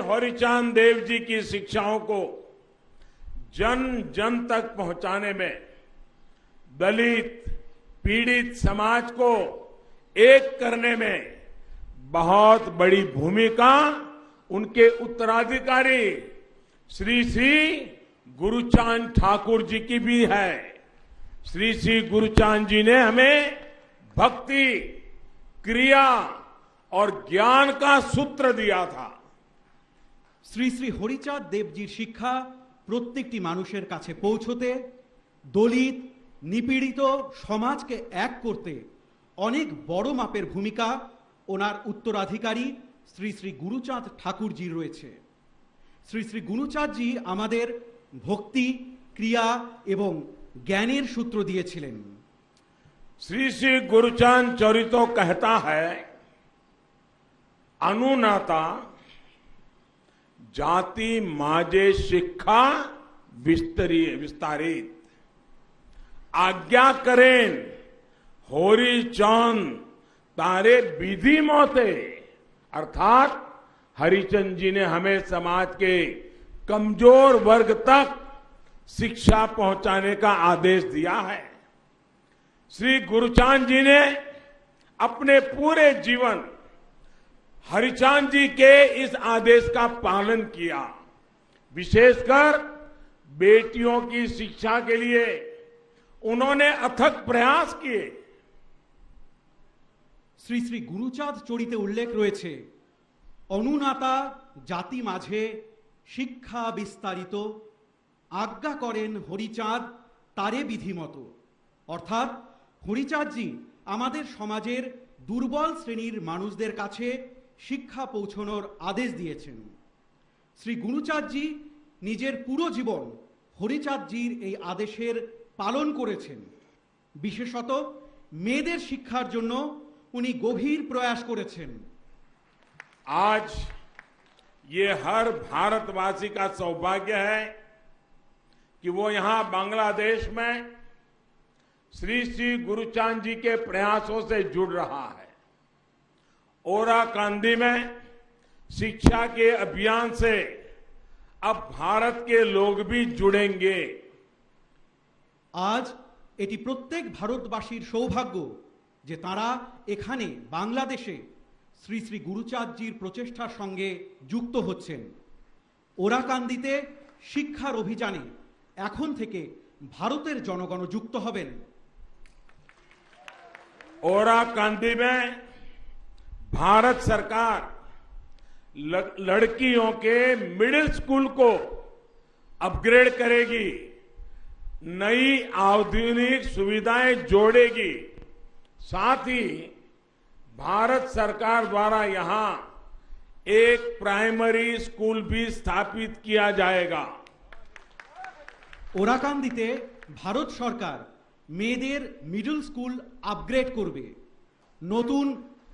हरिचांद देव जी की शिक्षाओं को जन जन तक पहुंचाने में दलित पीड़ित समाज को एक करने में बहुत बड़ी भूमिका उनके उत्तराधिकारी श्री श्री गुरुचांद ठाकुर जी की भी है। श्री श्री गुरुचांद जी ने हमें भक्ति, क्रिया और ज्ञान का सूत्र दिया था। श्री श्री हरिचांद देवजीर शिक्षा प्रत्येकटी मानुषेर काछे पौঁছতে, दलित निपीड़ित समाज के एक करते अनेक बड़ मापेर भूमिका ओनार उत्तराधिकारी श्री श्री गुरुचांद ठाकुर जी रयेछे। श्री श्री गुरुचांद जी आमादेर भक्ति, क्रिया एवं ज्ञानेर सूत्र दिएছিলেন। श्री श्री गुरुचांद चरितो कहता है, अनुनाता जाति माजे शिक्षा विस्तारित, आज्ञा करें हरिचंद तारे विधि मोते। अर्थात हरिचंद जी ने हमें समाज के कमजोर वर्ग तक शिक्षा पहुंचाने का आदेश दिया है। श्री गुरुचांद जी ने अपने पूरे जीवन हरिचांद जी के इस आदेश का पालन किया। विशेषकर बेटियों की शिक्षा के लिए उन्होंने अथक प्रयास किए। श्री श्री गुरुचांद चरिते उल्लेख रयेछे, अनुनाता जाति माझे शिक्षा विस्तारित, आज्ञा करें हरिचांद तारे विधि मतो। अर्थात हरिचांद जी आमादेर समाजेर दुर्बल श्रेणीर मानुषदेर काछे शिक्षा पौঁছানোর आदेश दिएছেন। श्री गुरुचांद जी निजेर पुरो जीवन हरिचांद जीर এই आदेशेर पालन करेছেন। विशेषत मेয়েদের शिक्षार জন্য उनी गभीर प्रयास करेছেন। आज ये हर भारतवासी का सौभाग्य है कि वो यहां बांग्लादेश में श्री श्री गुरुचांद जी के प्रयासों से जुड़ रहा है। ओराकांदी में शिक्षा के अभियान से अब भारत के लोग भी जुड़ेंगे। आज एटी प्रत्येक भारतवासीर सौभाग्य जे तारा एखाने बांग्लादेशे श्री श्री गुरुचांद जीर प्रचेष्टार संगे जुक्त होच्छेन। ओराकांदीते शिक्षार अभियाने एखन थेके भारतेर जनगण जुक्त हबेन। ओराकांदी में भारत सरकार लड़कियों के मिडिल स्कूल को अपग्रेड करेगी, नई आधुनिक सुविधाएं जोड़ेगी। साथ ही भारत सरकार द्वारा यहां एक प्राइमरी स्कूल भी स्थापित किया जाएगा। ओराकांदीते भारत सरकार मेয়েদের मिडल स्कूल अपग्रेड करबे, नतून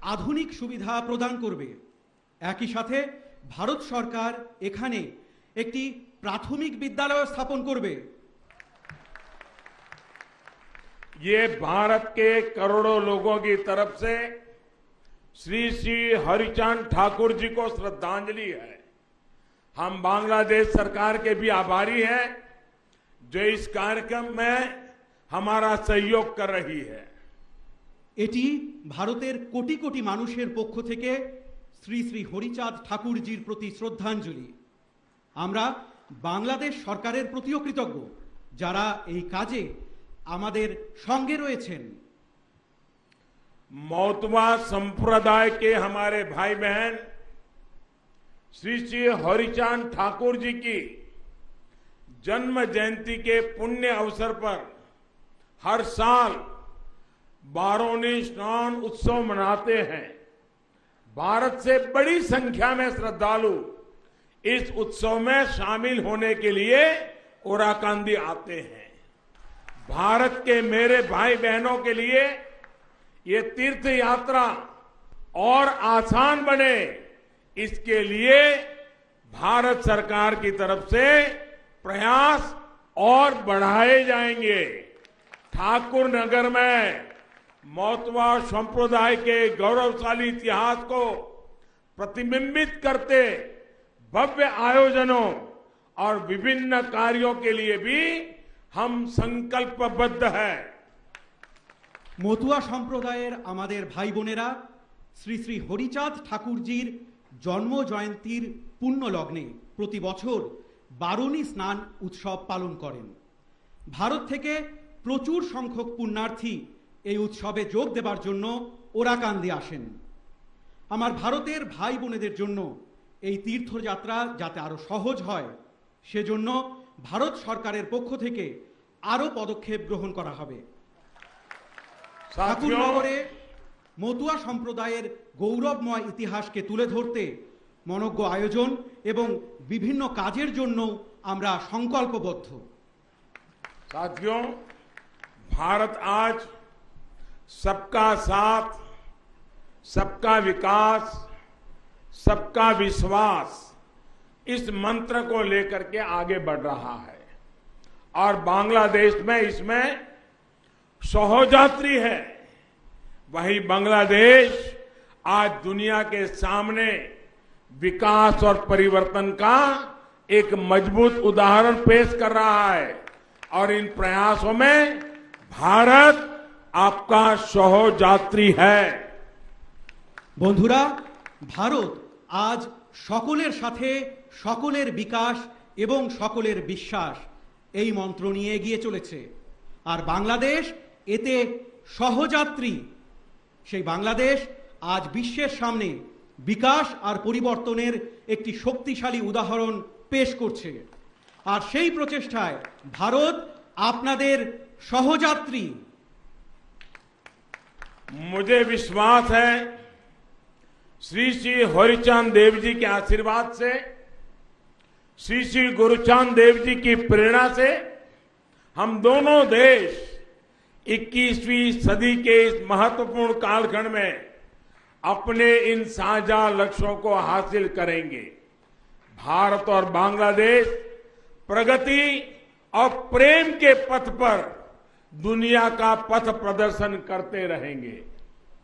आधुनिक सुविधा प्रदान करबे। একই সাথে भारत सरकार এখানে একটি प्राथमिक विद्यालय स्थापन करबे। ये भारत के करोड़ों लोगों की तरफ से श्री श्री हरिचांद ठाकुर जी को श्रद्धांजलि है। हम बांग्लादेश सरकार के भी आभारी हैं जो इस कार्यक्रम में हमारा सहयोग कर रही है। এটি ভারতের কোটি কোটি মানুষের পক্ষ থেকে শ্রী শ্রী হরিচাঁদ ঠাকুরজির প্রতি শ্রদ্ধাঞ্জলি। আমরা বাংলাদেশ সরকারের প্রতিও কৃতজ্ঞ যারা এই কাজে আমাদের সঙ্গে রয়েছেন। मौतवा संप्रदाय के हमारे भाई बहन श्री श्री हरिचांद ठाकुर जी की जन्म जयंती के पुण्य अवसर पर हर साल बारोनी स्नान उत्सव मनाते हैं। भारत से बड़ी संख्या में श्रद्धालु इस उत्सव में शामिल होने के लिए ओराकांदी आते हैं। भारत के मेरे भाई बहनों के लिए ये तीर्थ यात्रा और आसान बने, इसके लिए भारत सरकार की तरफ से प्रयास और बढ़ाए जाएंगे। ठाकुर नगर में मौतवा संप्रदाय के गौरवशाली इतिहास को प्रतिबिंबित करते भव्य आयोजनों और विभिन्न कार्यों के लिए भी हम संकल्पबद्ध हैं। মতুয়া সম্প্রদায়ের আমাদের ভাই বোনেরা শ্রী শ্রী হরিচাঁদ ঠাকুরজির জন্ম জয়ন্তীর পুণ্য লগ্নে প্রতি বছর বারুণী স্নান উৎসব পালন করেন। ভারত থেকে প্রচুর সংখ্যক পুণ্যার্থী এই উৎসবে যোগ দেবার জন্য ওরাকান্দি আসেন। আমার ভারতের ভাই বোনেদের জন্য এই তীর্থযাত্রা যাতে আরো সহজ হয় সেজন্য ভারত সরকারের পক্ষ থেকে আরো পদক্ষেপ গ্রহণ করা হবে। ঠাকুরনগরে মতুয়া সম্প্রদায়ের গৌরবময় ইতিহাসকে তুলে ধরতে মনজ্ঞ আয়োজন এবং বিভিন্ন কাজের জন্য আমরা সংকল্পবদ্ধ। साथियों, भारत आज सबका साथ, सबका विकास, सबका विश्वास इस मंत्र को लेकर के आगे बढ़ रहा है और बांग्लादेश में इसमें सहोजात्री है। वही बांग्लादेश आज दुनिया के सामने विकास और परिवर्तन का एक मजबूत उदाहरण पेश कर रहा है और इन प्रयासों में भारत आपका सहोजात्री है। বন্ধুরা, ভারত আজ সকলের সাথে সকলের বিকাশ এবং সকলের বিশ্বাস এই মন্ত্র নিয়ে এগিয়ে চলেছে আর বাংলাদেশ এতে সহযাত্রী। সেই বাংলাদেশ আজ বিশ্বের সামনে বিকাশ আর পরিবর্তনের একটি শক্তিশালী উদাহরণ পেশ করছে আর সেই প্রচেষ্টায় ভারত আপনাদের সহযাত্রী। मुझे विश्वास है श्री श्री हरिचांद देव जी के आशीर्वाद से, श्री श्री गुरुचांद देव जी की प्रेरणा से हम दोनों देश 21वीं सदी के इस महत्वपूर्ण कालखंड में अपने इन साझा लक्ष्यों को हासिल करेंगे। भारत और बांग्लादेश प्रगति और प्रेम के पथ पर दुनिया का पथ प्रदर्शन करते रहेंगे।